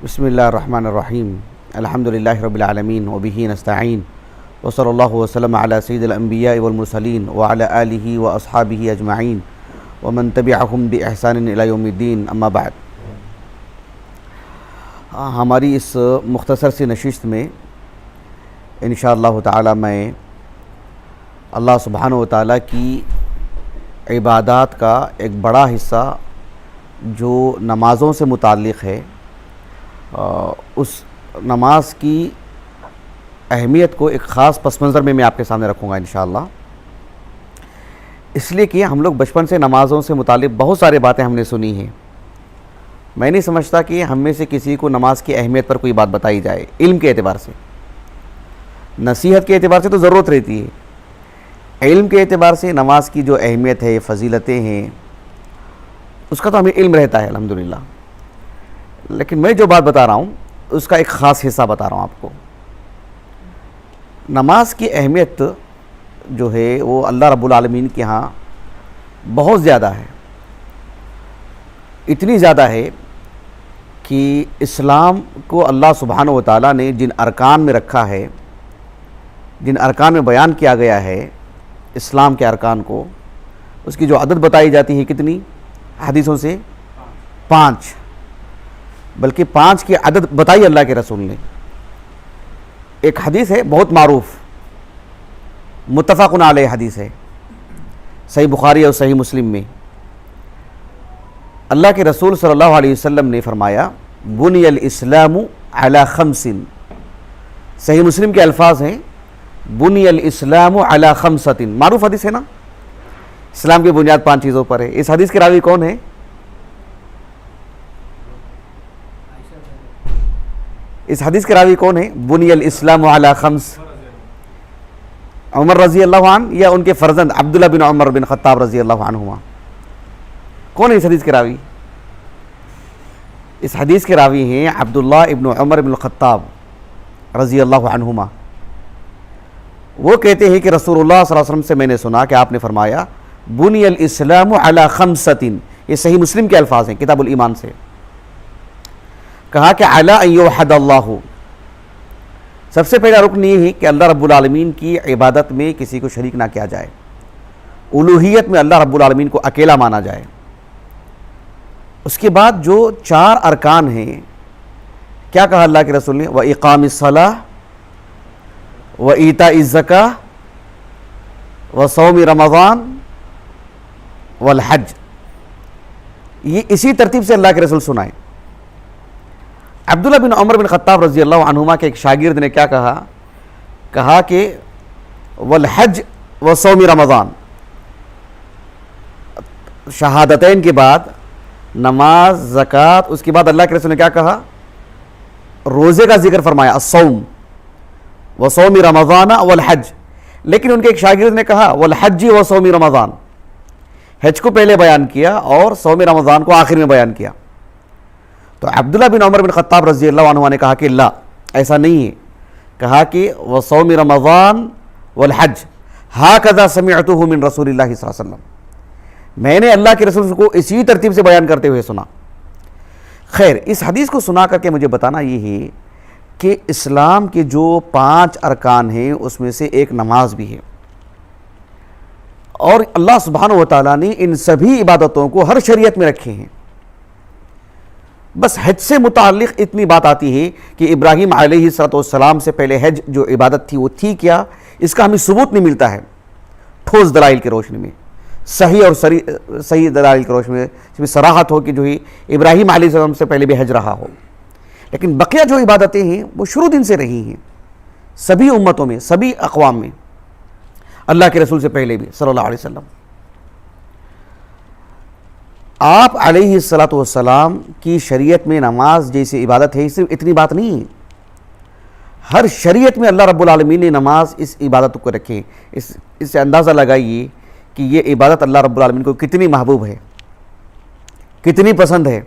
بسم اللہ الرحمن الرحیم الحمدللہ رب العالمین وبہ نستعین وصلی اللہ وسلم علی سید الانبیاء والمرسلین وعلی آلہ واصحابہ اجمعین ومن تبعہم بإحسان الی یوم الدین اما بعد۔ ہماری اس مختصر سی نشست میں انشاءاللہ تعالی میں اللہ سبحانہ و تعالی کی عبادات کا ایک بڑا حصہ جو نمازوں سے متعلق ہے، اس نماز کی اہمیت کو ایک خاص پس منظر میں آپ کے سامنے رکھوں گا انشاءاللہ، اس لیے کہ ہم لوگ بچپن سے نمازوں سے متعلق بہت سارے باتیں ہم نے سنی ہیں۔ میں نہیں سمجھتا کہ ہم میں سے کسی کو نماز کی اہمیت پر کوئی بات بتائی جائے، علم کے اعتبار سے، نصیحت کے اعتبار سے تو ضرورت رہتی ہے، علم کے اعتبار سے نماز کی جو اہمیت ہے، فضیلتیں ہیں، اس کا تو ہمیں علم رہتا ہے الحمدللہ۔ لیکن میں جو بات بتا رہا ہوں اس کا ایک خاص حصہ بتا رہا ہوں آپ کو۔ نماز کی اہمیت جو ہے وہ اللہ رب العالمین کے ہاں بہت زیادہ ہے، اتنی زیادہ ہے کہ اسلام کو اللہ سبحانہ و تعالیٰ نے جن ارکان میں رکھا ہے، جن ارکان میں بیان کیا گیا ہے اسلام کے ارکان کو، اس کی جو عدد بتائی جاتی ہے کتنی حدیثوں سے؟ 5، بلکہ 5 کی عدد بتائی اللہ کے رسول نے۔ ایک حدیث ہے بہت معروف، متفق علیہ حدیث ہے، صحیح بخاری اور صحیح مسلم میں اللہ کے رسول صلی اللہ علیہ وسلم نے فرمایا بنی الاسلام علی 5، صحیح مسلم کے الفاظ ہیں بنی الاسلام علی 5، معروف حدیث ہے نا، اسلام کی بنیاد 5 چیزوں پر ہے۔ اس حدیث کے راوی کون ہے؟ اس حدیث کے راوی کون ہے؟ بنی الاسلام علی 5، عمر رضی اللہ عنہ یا ان کے فرزند عبداللہ بن عمر بن خطاب رضی اللہ عنہما؟ کون ہے اس حدیث کے راوی؟ اس حدیث کے راوی ہیں عبداللہ ابن عمر بن خطاب رضی اللہ عنہما۔ وہ کہتے ہیں کہ رسول اللہ صلی اللہ علیہ وسلم سے میں نے سنا کہ آپ نے فرمایا بنی الاسلام علی 5، یہ صحیح مسلم کے الفاظ ہیں کتاب الایمان سے۔ کہا کہ علی ان یوحد اللہ، سب سے پہلا رکن یہ ہے کہ اللہ رب العالمین کی عبادت میں کسی کو شریک نہ کیا جائے، الوہیت میں اللہ رب العالمین کو اکیلا مانا جائے۔ اس کے بعد جو 4 ارکان ہیں، کیا کہا اللہ کے رسول نے؟ وَإِقَامِ الصَّلَاةِ وَإِيتَاءِ الزَّكَاةِ وَصَوْمِ رَمَضَانِ وَالْحَجِّ، یہ اسی ترتیب سے اللہ کے رسول سنائے۔ عبداللہ بن عمر بن خطاب رضی اللہ عنہما کے ایک شاگرد نے کیا کہا کہ والحج وصوم رمضان، شہادتین کے بعد نماز، زکوٰۃ، اس کے بعد اللہ کے رسول نے کیا کہا؟ روزے کا ذکر فرمایا، الصوم وصوم رمضان والحج۔ لیکن ان کے ایک شاگرد نے کہا والحج وصوم رمضان، حج کو پہلے بیان کیا اور صوم رمضان کو آخر میں بیان کیا۔ تو عبداللہ بن عمر بن خطاب رضی اللہ عنہ نے کہا کہ لا، ایسا نہیں ہے، کہا کہ وصوم رمضان والحج ہاکذا سمعتہ من رسول اللہ صلی اللہ علیہ وسلم، میں نے اللہ کے رسول کو اسی ترتیب سے بیان کرتے ہوئے سنا۔ خیر، اس حدیث کو سنا کر کے مجھے بتانا یہ ہے کہ اسلام کے جو 5 ارکان ہیں اس میں سے ایک نماز بھی ہے، اور اللہ سبحانہ و تعالیٰ نے ان سبھی عبادتوں کو ہر شریعت میں رکھے ہیں۔ بس حج سے متعلق اتنی بات آتی ہے کہ ابراہیم علیہ السلام سے پہلے حج جو عبادت تھی وہ تھی کیا، اس کا ہمیں ثبوت نہیں ملتا ہے ٹھوس دلائل کی روشنی میں، صحیح اور صحیح دلائل کی روشنی میں، اس میں صراحت ہو کہ جو ہی ابراہیم علیہ السلام سے پہلے بھی حج رہا ہو۔ لیکن بقیہ جو عبادتیں ہیں وہ شروع دن سے رہی ہیں، سبھی امتوں میں، سبھی اقوام میں، اللہ کے رسول سے پہلے بھی صلی اللہ علیہ وسلم۔ آپ علیہ السلام کی شریعت میں نماز جیسی عبادت ہے، صرف اتنی بات نہیں ہے، ہر شریعت میں اللہ رب العالمین نے نماز اس عبادت کو رکھے۔ اس سے اندازہ لگائیے کہ یہ عبادت اللہ رب العالمین کو کتنی محبوب ہے، کتنی پسند ہے،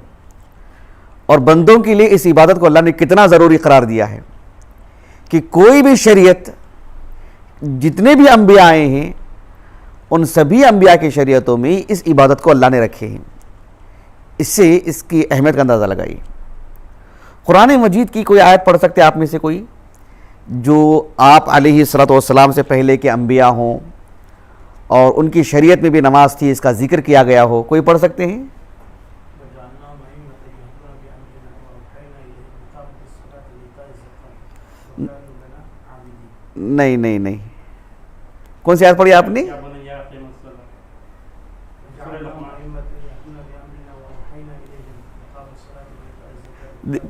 اور بندوں کے لیے اس عبادت کو اللہ نے کتنا ضروری قرار دیا ہے کہ کوئی بھی شریعت، جتنے بھی انبیاء آئے ہیں ان سبھی انبیاء کی شریعتوں میں اس عبادت کو اللہ نے رکھے ہیں۔ اس سے اس کی اہمیت کا اندازہ لگائیے۔ قرآن مجید کی کوئی آیت پڑھ سکتے آپ میں سے کوئی جو آپ علیہ الصلوۃ والسلام سے پہلے کے انبیاء ہوں اور ان کی شریعت میں بھی نماز تھی، اس کا ذکر کیا گیا ہو؟ کوئی پڑھ سکتے ہیں؟ نہیں نہیں نہیں. کون سی آیت پڑھی آپ نے؟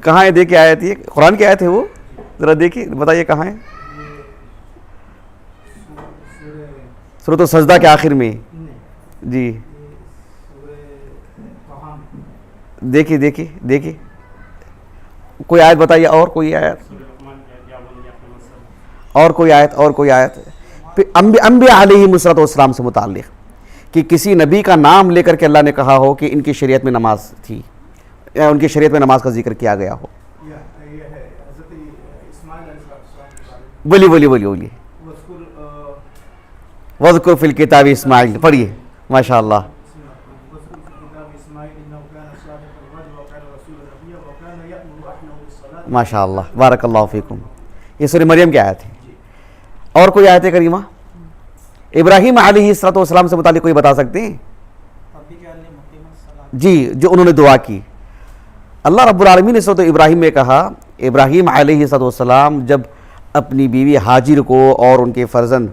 کہاں ہے؟ دیکھیں آیت، یہ قرآن کی آیت ہے، وہ ذرا دیکھیے، بتائیے کہاں ہے. سورۃ السجدہ کے آخر میں. جی دیکھیے دیکھیے دیکھیے، کوئی آیت بتائیے، اور کوئی آیت، اور کوئی آیت، اور کوئی آیت انبیاء علیہ الصلوۃ والسلام سے متعلق کہ کسی نبی کا نام لے کر کے اللہ نے کہا ہو کہ ان کی شریعت میں نماز تھی یا ان کی شریعت میں نماز کا ذکر کیا گیا ہو. بولیے بولیے بولیے بولیے. وذکر فی الکتاب اسماعیل، پڑھیے. ماشاء اللہ. ماشاء اللہ، بارک اللہ فیکم. یہ سورہ مریم کی آیت ہے. اور کوئی آیت کریمہ ابراہیم علیہ الصلوۃ والسلام سے متعلق کوئی بتا سکتے ہیں؟ جی، جو انہوں نے دعا کی. اللہ رب العالمین نے سورۃ ابراہیم میں کہا، ابراہیم علیہ الصلوۃ والسلام جب اپنی بیوی ہاجر کو اور ان کے فرزند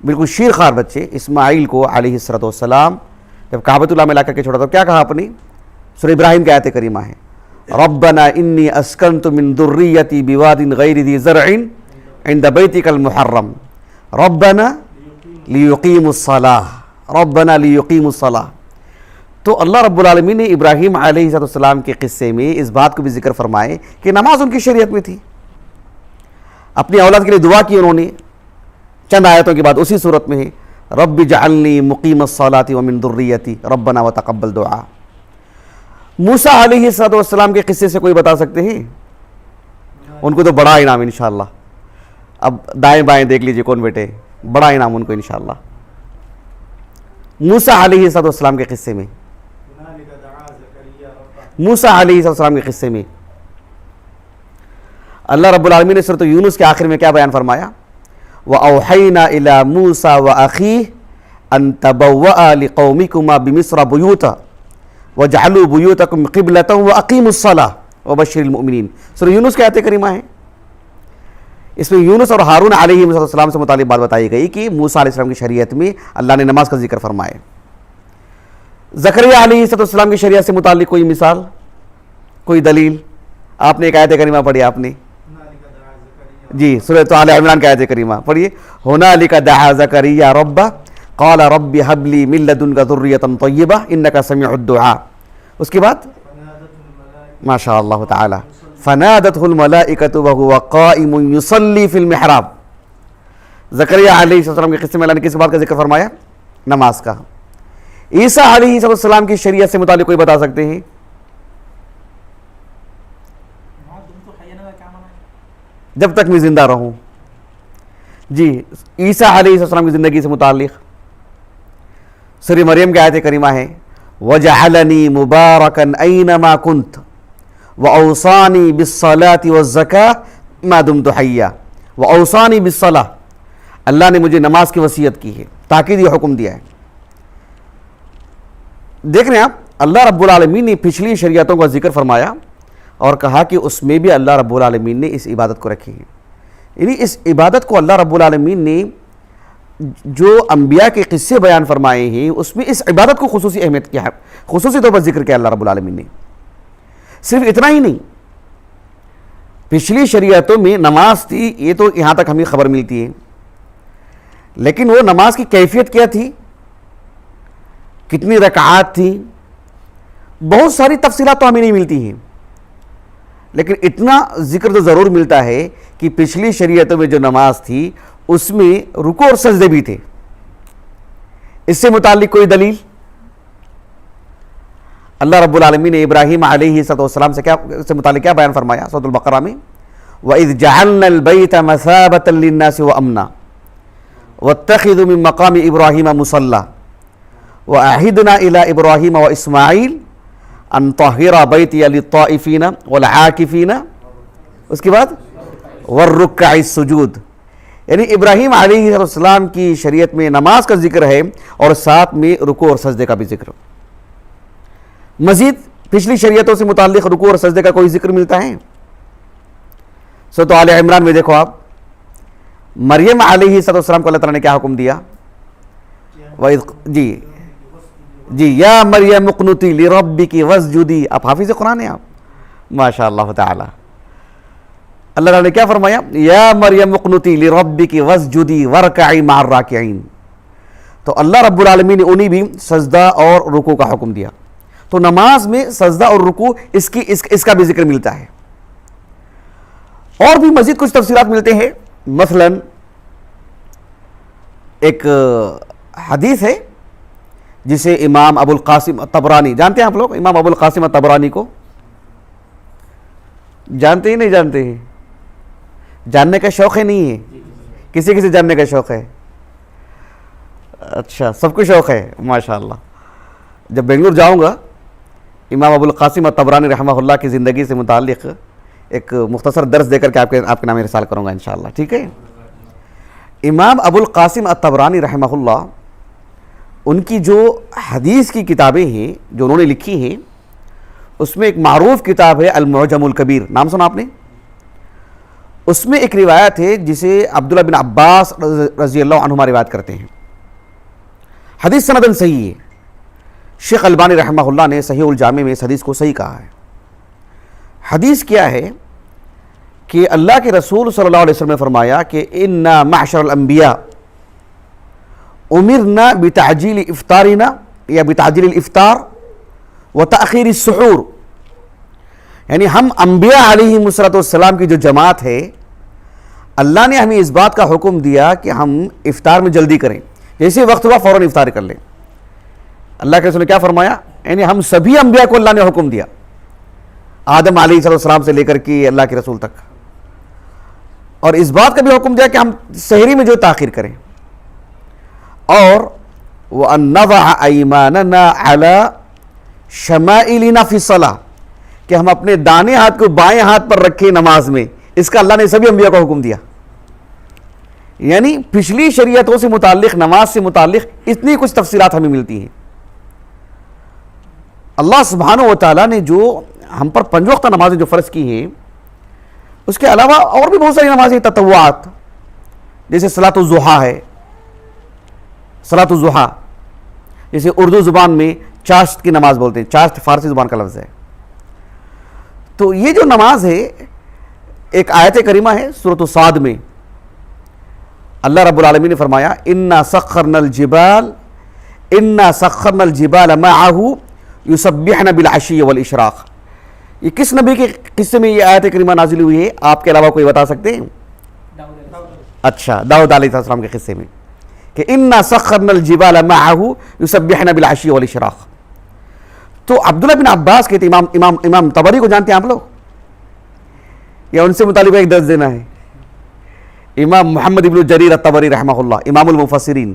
بالکل شیرخوار بچے اسماعیل کو علیہ الصلوۃ والسلام جب کعبۃ اللہ میں لا کر کے چھوڑا تو کیا کہا اپنی؟ سورہ ابراہیم کی آیت کریمہ ہے، ربنا انی اسکنت من ذریتی بواد غیر ذی زرع عند بیتک المحرم ربنا لیقیموا الصلاۃ، ربنا لیقیموا الصلاۃ. تو اللہ رب العالمین نے ابراہیم علیہ السلام کے قصے میں اس بات کو بھی ذکر فرمائے کہ نماز ان کی شریعت میں تھی. اپنی اولاد کے لیے دعا کی انہوں نے چند آیتوں کے بعد اسی صورت میں ہے، رب اجعلنی مقیم الصلاۃ ومن ذریتی ربنا وتقبل دعا. موسیٰ علیہ السلام کے قصے سے کوئی بتا سکتے ہیں؟ ان کو تو بڑا انعام انشاءاللہ. اب دائیں بائیں دیکھ لیجئے کون بیٹے، بڑا انعام ان کو انشاءاللہ. موسیٰ علیہ السلام کے قصے میں، موسیٰ علیہ السلام کے قصے میں اللہ رب العالمین نے سورۃ یونس کے آخر میں کیا بیان فرمایا؟ وَأَوْحَيْنَا إِلَى مُوسَى وَأَخِيهِ أَن تَبَوَّآ لِقَوْمِكُمَا بِمِصْرَ بُيُوتًا وَاجْعَلُوا بُيُوتَكُمْ قِبْلَةً وَأَقِيمُوا الصَّلَاةَ وَبَشِّرِ الْمُؤْمِنِينَ. سورہ یونس کی آیت کریمہ ہے. اس میں یونس اور ہارون علیہ السلام سے متعلق بات بتائی گئی کہ موسیٰ علیہ السلام کی شریعت میں اللہ نے نماز کا ذکر فرمائے. زکریا علیہ السلام کی شریعت سے متعلق کوئی مثال، کوئی دلیل؟ آپ نے ایک آیت کریمہ پڑھی آپ نے، جی سورۃ آل عمران کی آیت کریمہ پڑھیے، ہنالک دعا زکریا ربہ قال رب هب لي من لدنك ذریة طیبہ انک سمیع الدعاء. اس کے بعد ماشاء اللہ تعالی فنادته الملائکۃ وهو قائم یصلی فی المحراب. زکریا علیہ السلام کے قصے میں اللہ نے کس بات کا ذکر فرمایا؟ نماز کا. عیسیٰ علیہ السلام کی شریعت سے متعلق کوئی بتا سکتے ہیں؟ جب تک میں زندہ رہوں. جی عیسیٰ علیہ السلام کی زندگی سے متعلق سورہ مریم کی آیت کریمہ ہے، وَجَعَلَنِي مُبَارَكًا أَيْنَمَا كُنْتُ وَأَوْصَانِي بِالصَّلَاةِ وَالزَّكَاةِ مَا دُمْتُ حَيًّا. وَأَوْصَانِي بِالصَّلَاةِ، اللہ نے مجھے نماز کی وصیت کی ہے، تاکید یہ حکم دیا ہے. دیکھ رہے ہیں آپ، اللہ رب العالمین نے پچھلی شریعتوں کا ذکر فرمایا اور کہا کہ اس میں بھی اللہ رب العالمین نے اس عبادت کو رکھی ہے. یعنی اس عبادت کو اللہ رب العالمین نے جو انبیاء کے قصے بیان فرمائے ہیں اس میں اس عبادت کو خصوصی اہمیت کیا ہے، خصوصی طور پر ذکر کیا اللہ رب العالمین نے. صرف اتنا ہی نہیں، پچھلی شریعتوں میں نماز تھی، یہ تو یہاں تک ہمیں خبر ملتی ہے، لیکن وہ نماز کی کیفیت کیا تھی، کتنی رکعات تھی، بہت ساری تفصیلات تو ہمیں نہیں ملتی ہیں. لیکن اتنا ذکر تو ضرور ملتا ہے کہ پچھلی شریعتوں میں جو نماز تھی اس میں رکوع اور سجدے بھی تھے. اس سے متعلق کوئی دلیل؟ اللہ رب العالمین نے ابراہیم علیہ السلام سے متعلق کیا بیان فرمایا سورۃ البقرہ میں؟ وَإِذْ جَعَلْنَا الْبَيْتَ مَثَابَةً لِلنَّاسِ وَأَمْنًا وَاتَّخِذُوا مِن مَّقَامِ إِبْرَاهِيمَ مُصَلًّى وَأَعْهِدْنَا إِلَىٰ إِبْرَاهِيمَ وَإِسْمَاعِيلَ ان طہر بیتی للطائفین والعاکفین، اس کے بعد والرکع السجود، یعنی ابراہیم علیہ السلام کی شریعت میں نماز کا ذکر ہے اور ساتھ میں رکوع اور سجدے کا بھی ذکر۔ مزید پچھلی شریعتوں سے متعلق رکوع اور سجدے کا کوئی ذکر ملتا ہے؟ سورۃ آل عمران میں دیکھو آپ، مریم علیہ السلام کو اللہ تعالیٰ نے کیا حکم دیا؟ جی یا مریم اقنتی لربک واسجدی، آپ حافظ قرآن ہیں آپ ماشاء اللہ تعالی۔ اللہ تعالیٰ نے کیا فرمایا؟ یا مریم اقنتی لربک واسجدی وارکعی مع الراکعین۔ تو اللہ رب العالمین نے انہیں بھی سجدہ اور رکوع کا حکم دیا۔ تو نماز میں سجدہ اور رکوع اس کا بھی ذکر ملتا ہے۔ اور بھی مزید کچھ تفصیلات ملتے ہیں، مثلا ایک حدیث ہے جسے امام ابو القاسم الطبرانی، جانتے ہیں آپ لوگ امام ابو القاسم الطبرانی کو؟ جانتے ہی نہیں جانتے ہیں؟ جاننے کا شوق ہے نہیں ہے؟ کسی جاننے کا شوق ہے؟ اچھا، سب کو شوق ہے ماشاءاللہ۔ جب بنگلور جاؤں گا امام ابو القاسم الطبرانی رحمہ اللہ کی زندگی سے متعلق ایک مختصر درس دے کر کے آپ کے نام ارسال کروں گا انشاءاللہ، ٹھیک ہے؟ امام ابو القاسم الطبرانی رحمہ اللہ، ان کی جو حدیث کی کتابیں ہیں جو انہوں نے لکھی ہیں، اس میں ایک معروف کتاب ہے المعجم الکبیر، نام سنا آپ نے؟ اس میں ایک روایت ہے جسے عبداللہ بن عباس رضی اللہ عنہما روایت کرتے ہیں۔ حدیث سندن صحیح ہے، شیخ البانی رحمہ اللہ نے صحیح الجامع میں اس حدیث کو صحیح کہا ہے۔ حدیث کیا ہے کہ اللہ کے رسول صلی اللہ علیہ وسلم نے فرمایا کہ اِنَّا مَعْشَرَ الْأَنْبِيَاءِ امرنا بتعجیل افطارنا یا بتعجیل الافطار وتأخیر السحور، یعنی ہم انبیاء علیہ السلام کی جو جماعت ہے، اللہ نے ہمیں اس بات کا حکم دیا کہ ہم افطار میں جلدی کریں، جیسے وقت ہوا فوراً افطار کر لیں۔ اللہ کے رسول نے کیا فرمایا؟ یعنی ہم سبھی انبیاء کو اللہ نے حکم دیا، آدم علیہ السلام سے لے کر کے اللہ کے رسول تک، اور اس بات کا بھی حکم دیا کہ ہم سحری میں جو تاخیر کریں، اور وَأَن نَضَعَ أَيْمَانَنَا عَلَى شَمَائِلِنَا فِي الصَّلَاةِ، کہ ہم اپنے دانے ہاتھ کو بائیں ہاتھ پر رکھیں نماز میں، اس کا اللہ نے سبھی انبیاء کو حکم دیا۔ یعنی پچھلی شریعتوں سے متعلق، نماز سے متعلق اتنی کچھ تفصیلات ہمیں ملتی ہیں۔ اللہ سبحانہ و تعالیٰ نے جو ہم پر 5 وقتہ نمازیں جو فرض کی ہیں، اس کے علاوہ اور بھی بہت ساری نمازیں تطوعات، جیسے صلاۃ الضحیٰ ہے، صلاۃ الضحیٰ جیسے اردو زبان میں چاشت کی نماز بولتے ہیں، چاشت فارسی زبان کا لفظ ہے۔ تو یہ جو نماز ہے، ایک آیت کریمہ ہے سورۃ صاد میں، اللہ رب العالمین نے فرمایا اِنَّا سَخَّرْنَا الْجِبَالَ مَعَهُ يُسَبِّحْنَ بِالْعَشِيِّ وَالْإِشْرَاقِ۔ یہ کس نبی کے قصے میں یہ آیت کریمہ نازل ہوئی ہے؟ آپ کے علاوہ کوئی بتا سکتے ہیں؟ اچھا، داؤد علیہ السلام کے قصے میں کہ اِنَّا سَخَّرْنَا الْجِبَالَ مَعَهُ يُسَبِّحْنَ بِالْعَشِيِّ وَالْإِشْرَاقِ۔ تو عبداللہ بن عباس کہتے ہیں، امام طبری کو جانتے ہیں آپ لوگ یا ان سے متعلق ایک درس دینا ہے؟ امام محمد ابن جریر الطبری رحمہ اللہ، امام المفسرین،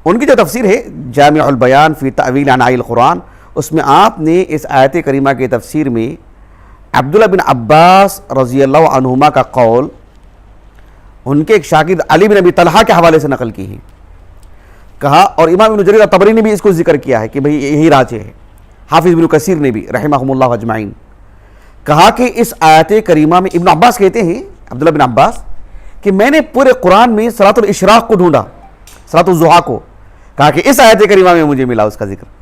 ان کی جو تفسیر ہے جامع البیان فی تأویل عناء القرآن، اس میں آپ نے اس آیت کریمہ کی تفسیر میں عبداللہ بن عباس رضی اللہ عنہما کا قول ان کے ایک شاگرد علی بن ابی طلحہ کے حوالے سے نقل کی ہے، کہا، اور امام ابن جریر الطبری نے بھی اس کو ذکر کیا ہے کہ بھئی یہی راجح ہے، حافظ ابن کثیر نے بھی رحمہم اللہ اجمعین، کہا کہ اس آیت کریمہ میں ابن عباس کہتے ہیں، عبداللہ بن عباس، کہ میں نے پورے قرآن میں صلاۃ الاشراق کو ڈھونڈا، صلاۃ الضحیٰ کو، کہا کہ اس آیت کریمہ میں مجھے ملا اس کا ذکر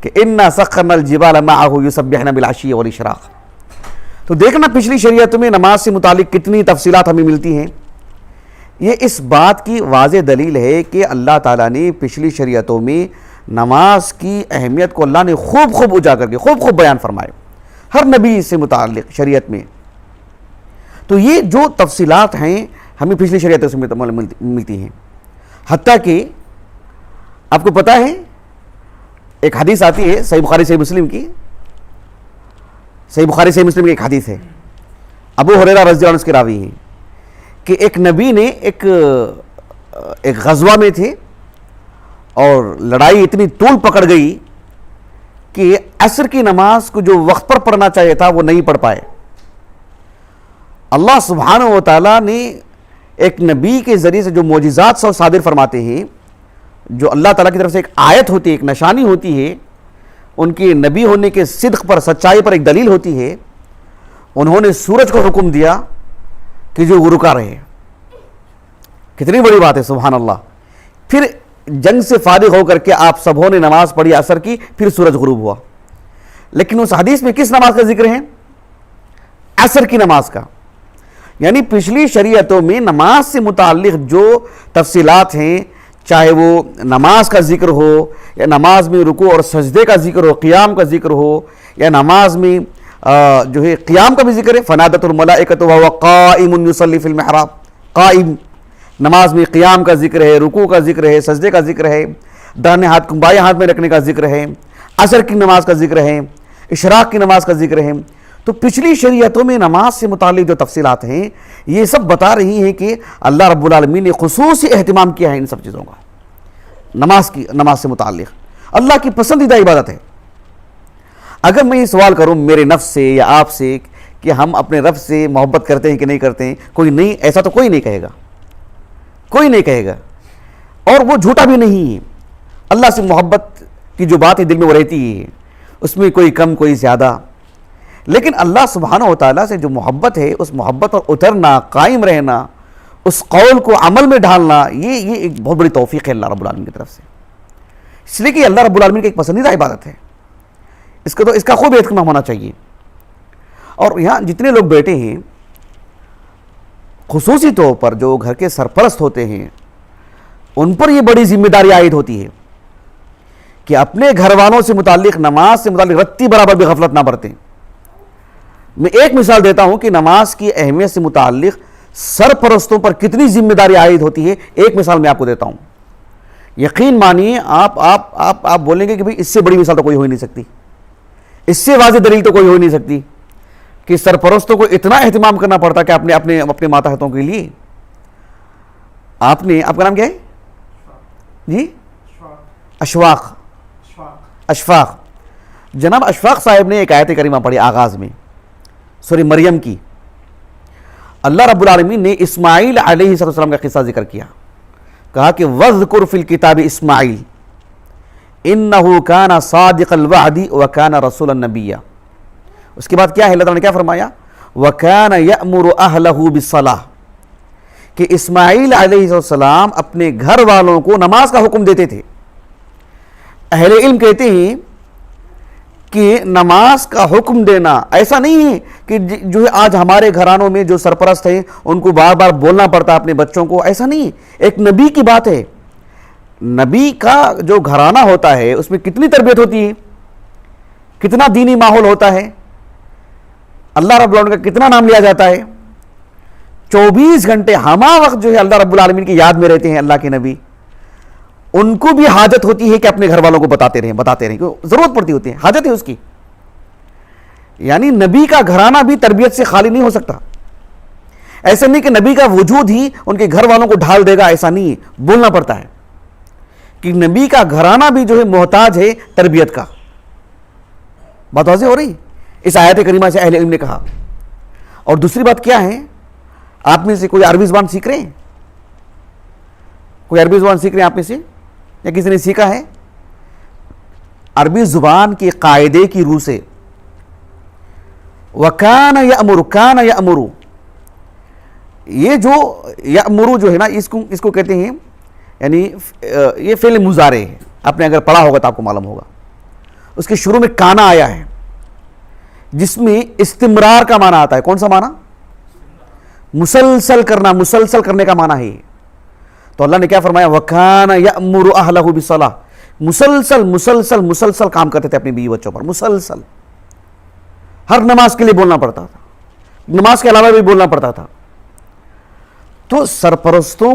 کہ اِنَّا سَخَّرْنَا الْجِبَالَ مَعَهُ يُسَبِّحْنَ بِالْعَشِيِّ وَالْإِشْرَاقِ۔ تو دیکھنا پچھلی شریعتوں میں نماز سے متعلق کتنی تفصیلات ہمیں ملتی ہیں۔ یہ اس بات کی واضح دلیل ہے کہ اللہ تعالیٰ نے پچھلی شریعتوں میں نماز کی اہمیت کو اللہ نے خوب اجاگر کے خوب بیان فرمائے، ہر نبی سے متعلق شریعت میں۔ تو یہ جو تفصیلات ہیں ہمیں پچھلی شریعتوں سے ملتی ہیں، حتیٰ کہ آپ کو پتہ ہے ایک حدیث آتی ہے صحیح بخاری صحیح مسلم کی، صحیح بخاری صحیح مسلم کی ایک حدیث ہے، ابو ہریرہ رضی اللہ عنہ اس کے راوی ہیں، کہ ایک نبی نے ایک غزوہ میں تھے اور لڑائی اتنی طول پکڑ گئی کہ عصر کی نماز کو جو وقت پر پڑھنا چاہیے تھا وہ نہیں پڑھ پائے. اللہ سبحانہ و تعالیٰ نے ایک نبی کے ذریعے سے جو معجزات صادر فرماتے ہیں، جو اللہ تعالیٰ کی طرف سے ایک آیت ہوتی ہے، ایک نشانی ہوتی ہے، ان کے نبی ہونے کے صدق پر، سچائی پر ایک دلیل ہوتی ہے. انہوں نے سورج کو حکم دیا کہ جو وہ رکا رہے. کتنی بڑی بات ہے، سبحان اللہ. پھر جنگ سے فارغ ہو کر کے آپ سبوں نے نماز پڑھی عصر کی، پھر سورج غروب ہوا. لیکن اس حدیث میں کس نماز کا ذکر ہے؟ عصر کی نماز کا. یعنی پچھلی شریعتوں میں نماز سے متعلق جو تفصیلات ہیں، چاہے وہ نماز کا ذکر ہو، یا نماز میں رکوع اور سجدے کا ذکر ہو، قیام کا ذکر ہو، یا نماز میں جو ہے قیام کا بھی ذکر ہے. فنادت الملائکۃ وہو قائم یصلی فی المحراب، قائم، نماز میں قیام کا ذکر ہے، رکوع کا ذکر ہے، سجدے کا ذکر ہے، داہنے ہاتھ کو بائیں ہاتھ میں رکھنے کا ذکر ہے، عصر کی نماز کا ذکر ہے، اشراق کی نماز کا ذکر ہے. تو پچھلی شریعتوں میں نماز سے متعلق جو تفصیلات ہیں یہ سب بتا رہی ہیں کہ اللہ رب العالمین نے خصوصی اہتمام کیا ہے ان سب چیزوں کا. نماز سے متعلق اللہ کی پسندیدہ عبادت ہے. اگر میں یہ سوال کروں میرے نفس سے یا آپ سے کہ ہم اپنے رب سے محبت کرتے ہیں کہ نہیں کرتے ہیں، کوئی نہیں، ایسا تو کوئی نہیں کہے گا، کوئی نہیں کہے گا، اور وہ جھوٹا بھی نہیں ہے. اللہ سے محبت کی جو بات ہے دل میں وہ رہتی ہے، اس میں کوئی کم کوئی زیادہ. لیکن اللہ سبحانہ و تعالیٰ سے جو محبت ہے، اس محبت پر اترنا، قائم رہنا، اس قول کو عمل میں ڈھالنا، یہ ایک بہت بڑی توفیق ہے اللہ رب العالمین کی طرف سے. اس لیے کہ اللہ رب العالمین کی ایک پسندیدہ عبادت ہے، اس کا خوب اہتمام ہونا چاہیے. اور یہاں جتنے لوگ بیٹھے ہیں، خصوصی طور پر جو گھر کے سرپرست ہوتے ہیں، ان پر یہ بڑی ذمہ داری عائد ہوتی ہے کہ اپنے گھر والوں سے متعلق، نماز سے متعلق رتی برابر بھی غفلت نہ برتیں. میں ایک مثال دیتا ہوں کہ نماز کی اہمیت سے متعلق سرپرستوں پر کتنی ذمہ داری عائد ہوتی ہے. ایک مثال میں آپ کو دیتا ہوں، یقین مانیے آپ بولیں گے کہ بھئی اس سے بڑی مثال تو کوئی ہو ہی نہیں سکتی، اس سے واضح دلیل تو کوئی ہو ہی نہیں سکتی کہ سرپرستوں کو اتنا اہتمام کرنا پڑتا کہ اپنے ماتحتوں کے لیے. آپ کا نام کیا ہے جی؟ اشفاق. جناب اشفاق صاحب نے ایک آیت کریمہ پڑھی آغاز میں، سورہ مریم کی. اللہ رب العالمین نے اسماعیل علیہ السلام کا قصہ ذکر کیا، کہا کہ وَاذْكُرْ فِي الْكِتَابِ اسماعیل إِنَّهُ كَانَ صَادِقَ الْوَعْدِ وَكَانَ رَسُولًا نَبِيًّا. اس کے بعد کیا ہے؟ اللہ تعالیٰ نے کیا فرمایا؟ وَكَانَ يَأْمُرُ أَهْلَهُ بِالصَّلَاةِ، کہ اسماعیل علیہ السلام اپنے گھر والوں کو نماز کا حکم دیتے تھے. اہل علم کہتے ہیں کہ نماز کا حکم دینا ایسا نہیں ہے کہ جو ہے آج ہمارے گھرانوں میں جو سرپرست ہیں ان کو بار بار بولنا پڑتا اپنے بچوں کو، ایسا نہیں ہے. ایک نبی کی بات ہے. نبی کا جو گھرانہ ہوتا ہے اس میں کتنی تربیت ہوتی ہے، کتنا دینی ماحول ہوتا ہے، اللہ رب العالمین کا کتنا نام لیا جاتا ہے. 24 گھنٹے ہمہ وقت جو ہے اللہ رب العالمین کی یاد میں رہتے ہیں اللہ کے نبی. ان کو بھی حاجت ہوتی ہے کہ اپنے گھر والوں کو بتاتے رہیں، ضرورت پڑتی ہوتی ہے، حاجت ہے اس کی. یعنی نبی کا گھرانہ بھی تربیت سے خالی نہیں ہو سکتا. ایسا نہیں کہ نبی کا وجود ہی ان کے گھر والوں کو ڈھال دے گا، ایسا نہیں ہے. بولنا پڑتا ہے کہ نبی کا گھرانہ بھی جو ہے محتاج ہے تربیت کا. بات واضح ہو رہی اس آیت کریمہ سے اہل علم نے کہا. اور دوسری بات کیا ہے، آپ میں سے کوئی عربی زبان سیکھ رہے ہیں؟ کوئی عربی زبان سیکھ رہے ہیں آپ میں سے، یا کسی نے سیکھا ہے؟ عربی زبان کے قاعدے کی روح سے وَكَانَ يَأْمُرُ، كَانَ يَأْمُرُ، یہ جو یأمرو جو ہے نا اس کو کہتے ہیں، یعنی یہ فعل مضارع ہے. آپ نے اگر پڑھا ہوگا تو آپ کو معلوم ہوگا. اس کے شروع میں کانا آیا ہے جس میں استمرار کا معنی آتا ہے. کون سا معنی؟ مسلسل کرنا، مسلسل کرنے کا معنی ہے. تو اللہ نے کیا فرمایا؟ وَكَانَ يَأْمُرُ أَهْلَهُ بِالصَّلَاةِ، مسلسل مسلسل مسلسل کام کرتے تھے اپنی بیوی بچوں پر. مسلسل ہر نماز کے لیے بولنا پڑتا تھا، نماز کے علاوہ بھی بولنا پڑتا تھا. تو سرپرستوں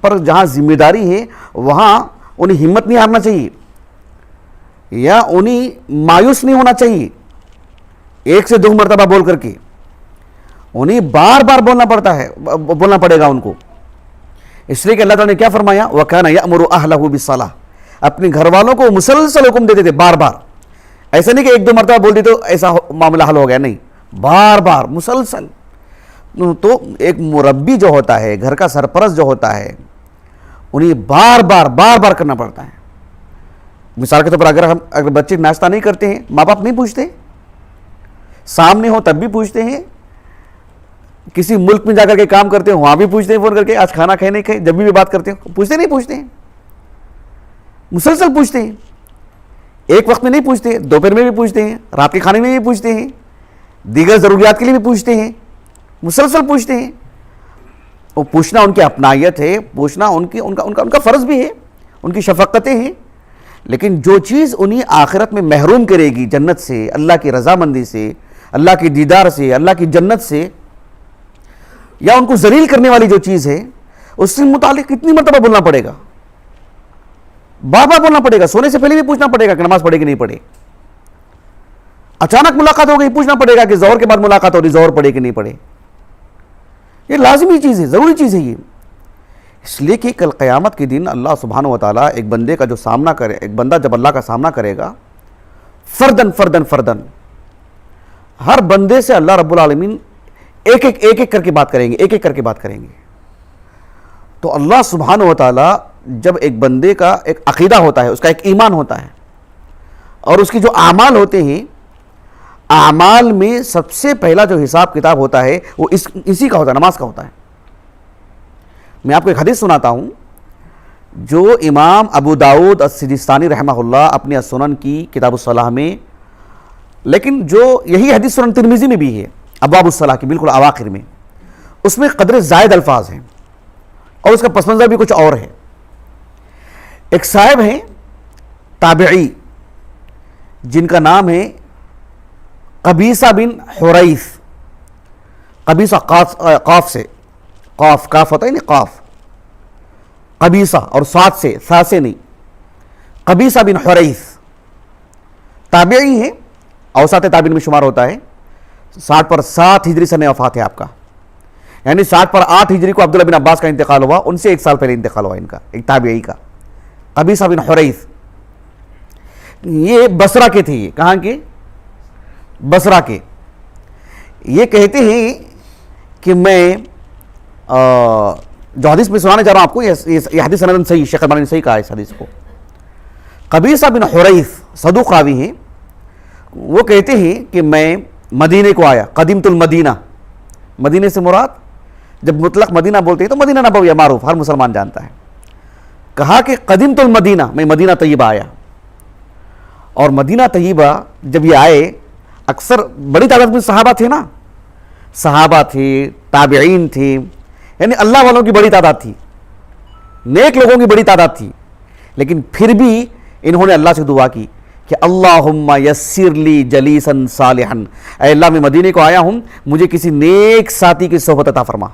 پر جہاں ذمہ داری ہے وہاں انہیں ہمت نہیں ہارنا چاہیے، یا انہیں مایوس نہیں ہونا چاہیے. ایک سے 2 مرتبہ بول کر کے انہیں بار بار بولنا پڑے گا ان کو. اس لیے کہ اللہ تعالیٰ نے کیا فرمایا؟ وَكَانَ يَأْمُرُ أَهْلَهُ بِالصَّلَاةِ، اپنے گھر والوں کو مسلسل حکم دیتے تھے بار بار. ایسا نہیں کہ ایک دو مرتبہ بول دی تو ایسا معاملہ حل ہو گیا، نہیں، بار بار مسلسل. تو ایک مربی جو ہوتا ہے، گھر کا سرپرست جو ہوتا ہے، انہیں بار بار کرنا پڑتا ہے. مثال کے طور پر اگر بچے ناشتہ نہیں کرتے ہیں، ماں باپ نہیں پوچھتے، سامنے ہو تب بھی پوچھتے ہیں، کسی ملک میں جا کر کے کام کرتے ہیں وہاں بھی پوچھتے ہیں فون کر کے آج کھانا کھائے نہیں کھائے، جب بھی بات کرتے ہیں پوچھتے ہیں، مسلسل پوچھتے ہیں. ایک وقت میں نہیں پوچھتے، دوپہر میں بھی پوچھتے ہیں، رات کے کھانے میں بھی پوچھتے ہیں، دیگر ضروریات کے لیے بھی پوچھتے ہیں، مسلسل پوچھتے ہیں. وہ پوچھنا ان کی اپنائیت ہے، پوچھنا ان کا فرض بھی ہے، ان کی شفقتیں ہیں. لیکن جو چیز انہیں آخرت میں محروم کرے گی جنت سے، اللہ کی رضامندی سے، اللہ کی دیدار سے، اللہ کی جنت سے، یا ان کو ذلیل کرنے والی جو چیز ہے، اس سے متعلق کتنی مرتبہ بولنا پڑے گا، بار بار بولنا پڑے گا. سونے سے پہلے بھی پوچھنا پڑے گا کہ نماز پڑھے کہ نہیں پڑھے. اچانک ملاقات ہو گئی، پوچھنا پڑے گا کہ ظہر کے بعد ملاقات ہو رہی، ظہر پڑھے کہ نہیں پڑھے. یہ لازمی چیز ہے، ضروری چیز ہے یہ. اس لیے کہ کل قیامت کے دن اللہ سبحانہ و تعالیٰ ایک بندے کا جو سامنا کرے، ایک بندہ جب اللہ کا سامنا کرے گا فردن ہر بندے سے اللہ رب العالمین ایک کر کے بات کریں گے. تو اللہ سبحانہ و تعالیٰ جب ایک بندے کا ایک عقیدہ ہوتا ہے، اس کا ایک ایمان ہوتا ہے، اور اس کی جو اعمال ہوتے ہیں، اعمال میں سب سے پہلا جو حساب کتاب ہوتا ہے وہ اسی کا ہوتا ہے، نماز کا ہوتا ہے. میں آپ کو ایک حدیث سناتا ہوں جو امام ابو داؤد السجستانی رحمہ اللہ اپنی السنن کی کتاب الصلاح میں، لیکن جو یہی حدیث سنن ترمذی میں بھی ہے ابواب الصلاح کی بالکل اواخر میں، اس میں قدر زائد الفاظ ہیں اور اس کا پس منظر بھی کچھ اور ہے. ایک صاحب ہیں تابعی جن کا نام ہے قبیصہ بن حریث. قبیصہ قاف سے، کاف ہوتا ہے نا، قاف، قبیصہ اور سات سے، سا سے نہیں، قبیصہ بن حریث تابعی ہیں، اوساط تابعین میں شمار ہوتا ہے. 60 پر 7 ہجری سنہ وفات ہے آپ کا، یعنی 60 پر 8 ہجری کو عبداللہ بن عباس کا انتقال ہوا، ان سے 1 سال پہلے انتقال ہوا ان کا، ایک تابعی کا، قبیصہ بن حریث. یہ بصرہ کے تھے، یہ کہاں کے؟ بصرہ کے. یہ کہتے ہیں کہ میں جو حدیث میں سنانے جا رہا ہوں آپ کو، یہ حدیث سندن صحیح، شیخ البانی نے صحیح کہا اس حدیث کو. قبیصہ بن حریث صدوق راوی ہیں. وہ کہتے ہیں کہ میں مدینے کو آیا، قدمت المدینہ، مدینے سے مراد جب مطلق مدینہ بولتے ہیں تو مدینہ نبویہ معروف، ہر مسلمان جانتا ہے. کہا کہ قدمت المدینہ، میں مدینہ طیبہ آیا. اور مدینہ طیبہ جب یہ آئے، اکثر بڑی تعداد میں صحابہ تھے نا، صحابہ تھے، تابعین تھے، یعنی اللہ والوں کی بڑی تعداد تھی، نیک لوگوں کی بڑی تعداد تھی. لیکن پھر بھی انہوں نے اللہ سے دعا کی کہ اللہم یسر لی جلیسا صالحا، اے اللہ میں مدینے کو آیا ہوں، مجھے کسی نیک ساتھی کی صحبت عطا فرما،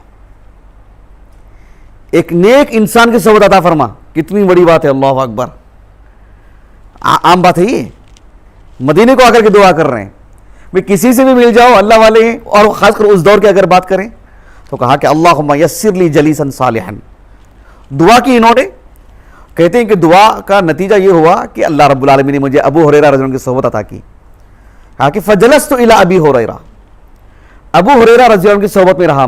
ایک نیک انسان کی صحبت عطا فرما. کتنی بڑی بات ہے، اللہ اکبر. عام بات ہے یہ، مدینے کو آ کر کے دعا کر رہے ہیں. میں کسی سے بھی مل جاؤ، اللہ والے ہیں، اور خاص کر اس دور کی اگر بات کریں تو کہا کہ اللہم یسر لی جلیسا صالحا. دعا کی انہوں نے. کہتے ہیں کہ دعا کا نتیجہ یہ ہوا کہ اللہ رب العالمین نے مجھے ابو ہریرہ رضی اللہ عنہ کی صحبت عطا کی. کہا کہ فجلست الی ابی ہریرہ، ابو ہریرہ رضی اللہ عنہ کی صحبت میں رہا.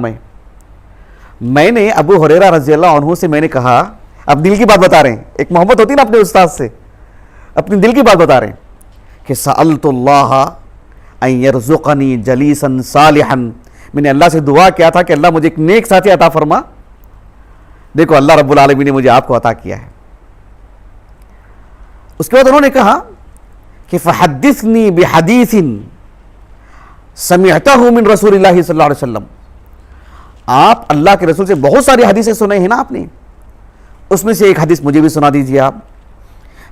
میں نے ابو ہریرہ رضی اللہ عنہ سے میں نے کہا، اب دل کی بات بتا رہے ہیں، ایک محبت ہوتی ہے نا اپنے استاد سے، اپنی دل کی بات بتا رہے ہیں کہ سألت اللہ ان یرزقنی جلیسا صالحا، میں نے اللہ سے دعا کیا تھا کہ اللہ مجھے ایک نیک ساتھی عطا فرما. دیکھو اللہ رب العالمین نے مجھے آپ کو عطا کیا ہے. اس کے بعد انہوں نے کہا کہ فحدثنی بحدیث سمعتہ من رسول اللہ صلی اللہ علیہ وسلم. آپ اللہ کے رسول سے بہت ساری حدیثیں سنے ہیں نا آپ نے، اس میں سے ایک حدیث مجھے بھی سنا دیجیے آپ.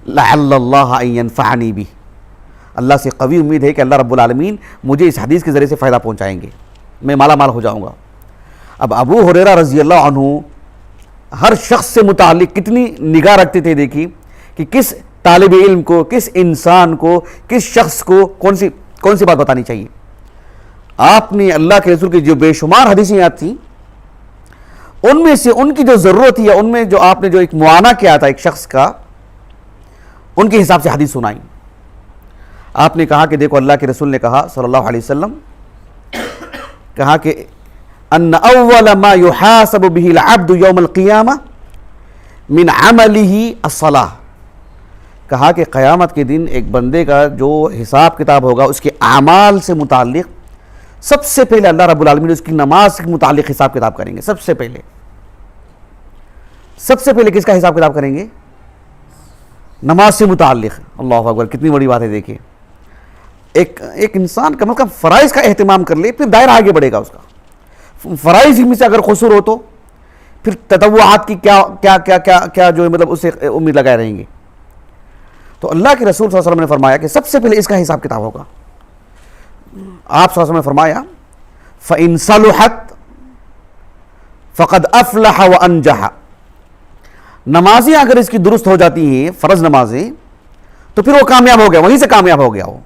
لعل اللہ ان ینفعنی بہ، اللہ سے قوی امید ہے کہ اللہ رب العالمین مجھے اس حدیث کے ذریعے سے فائدہ پہنچائیں گے، میں مالا مال ہو جاؤں گا. اب ابو ہریرہ رضی اللہ عنہ ہر شخص سے متعلق کتنی نگاہ رکھتے تھے. دیکھیے کہ کس طالب علم کو، کس انسان کو، کس شخص کو کون سی بات بتانی چاہیے. آپ نے اللہ کے رسول کی جو بے شمار حدیثیں یاد تھیں، ان میں سے ان کی جو ضرورت تھی، یا ان میں جو آپ نے جو ایک معائنہ کیا تھا ایک شخص کا، ان کے حساب سے حدیث سنائی. آپ نے کہا کہ دیکھو اللہ کے رسول نے کہا صلی اللہ علیہ وسلم، کہا کہ ان اول ما يحاسب به العبد یوم القیامہ من عمله الصلاۃ، کہا کہ قیامت کے دن ایک بندے کا جو حساب کتاب ہوگا اس کے اعمال سے متعلق سب سے پہلے اللہ رب العالمین اس کی نماز کے متعلق حساب کتاب کریں گے. سب سے پہلے کس کا حساب کتاب کریں گے؟ نماز سے متعلق. اللہ اکبر، کتنی بڑی بات ہے. دیکھیں ایک انسان کم از کم فرائض کا اہتمام کر لے، پھر دائرہ آگے بڑھے گا اس کا. فرائض میں سے اگر قصور ہو تو پھر تطوعات کی کیا جو مطلب اسے امید لگائے رہیں گے. تو اللہ کے رسول صلی اللہ علیہ وسلم نے فرمایا کہ سب سے پہلے اس کا حساب کتاب ہوگا. آپ صلی اللہ علیہ وسلم نے فرمایا فَإِن صَلُحَتْ فَقَدْ أَفْلَحَ وَأَنْجَحَ، نمازیں اگر اس کی درست ہو جاتی ہیں، فرض نمازیں، تو پھر وہ کامیاب ہو گیا، وہیں سے کامیاب ہو گیا. وہ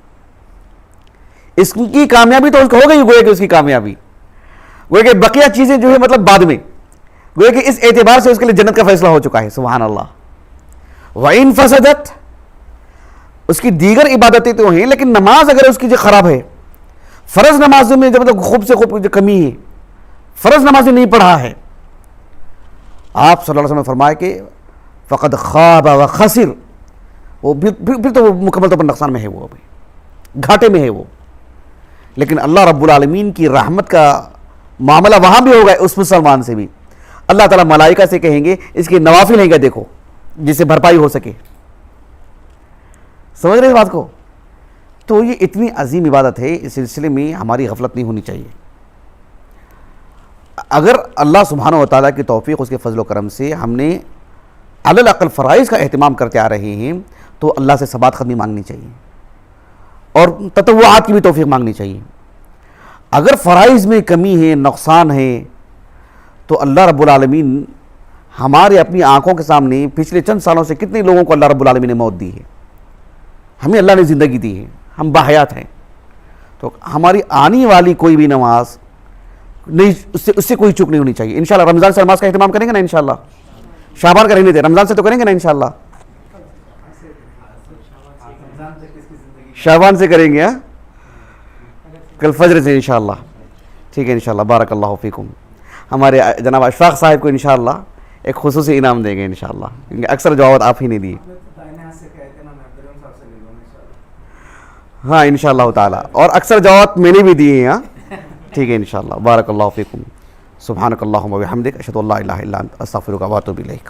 اس کی کامیابی تو اس کو ہو گئی، گویا کہ اس کی کامیابی، گویا کہ بقیہ چیزیں جو ہے مطلب بعد میں، گویا کہ اس اعتبار سے اس کے لیے جنت کا فیصلہ ہو چکا ہے. سبحان اللہ. وَإِن فَسَدَتْ، اس کی دیگر عبادتیں تو ہیں لیکن نماز اگر اس کی جو خراب ہے، فرض نمازوں میں جب مطلب خوب سے خوب جو کمی ہے، فرض نمازیں نہیں پڑھا ہے، آپ صلی اللہ علیہ وسلم نے فرمایا کہ فقد خاب و خسر، وہ پھر تو وہ مکمل طور پر نقصان میں ہے، وہ ابھی گھاٹے میں ہے وہ. لیکن اللہ رب العالمین کی رحمت کا معاملہ وہاں بھی ہوگا اس مسلمان سے بھی. اللہ تعالیٰ ملائکہ سے کہیں گے اس کے نوافل ہیں گا، دیکھو جس سے بھرپائی ہو سکے. سمجھ رہے اس بات کو؟ تو یہ اتنی عظیم عبادت ہے، اس سلسلے میں ہماری غفلت نہیں ہونی چاہیے. اگر اللہ سبحانہ و تعالیٰ کی توفیق، اس کے فضل و کرم سے ہم نے علی الاقل فرائض کا اہتمام کرتے آ رہے ہیں تو اللہ سے ثبات قدمی مانگنی چاہیے اور تطوعات کی بھی توفیق مانگنی چاہیے. اگر فرائض میں کمی ہے، نقصان ہے، تو اللہ رب العالمین ہمارے اپنی آنکھوں کے سامنے پچھلے چند سالوں سے کتنے لوگوں کو اللہ رب العالمین نے موت دی ہے. ہمیں اللہ نے زندگی دی ہے، ہم باحیات ہیں. تو ہماری آنے والی کوئی بھی نماز نہیں، اس سے کوئی چوک نہیں ہونی چاہیے. انشاءاللہ رمضان سے نماز کا اہتمام کریں گے نا انشاءاللہ. شعبان کا رہنے دیں، رمضان سے تو کریں گے نا انشاءاللہ. شعبان سے کریں گے، ہاں کل فجر سے انشاءاللہ. ٹھیک ہے انشاءاللہ. بارک اللہ فیکم. ہمارے جناب اشفاق صاحب کو انشاءاللہ ایک خصوصی انعام دیں گے انشاءاللہ، کیونکہ اکثر جواب آپ ہی نہیں دیے. ہاں انشاءاللہ تعالی، اور اکثر جواب میں نے بھی دیے ہیں. ہاں ٹھیک ہے انشاءاللہ. بارک اللہ فیکم. سبحانک اللہم و بحمدک، اشہد ان لا الہ الا انت، استغفرک و اتوب الیک.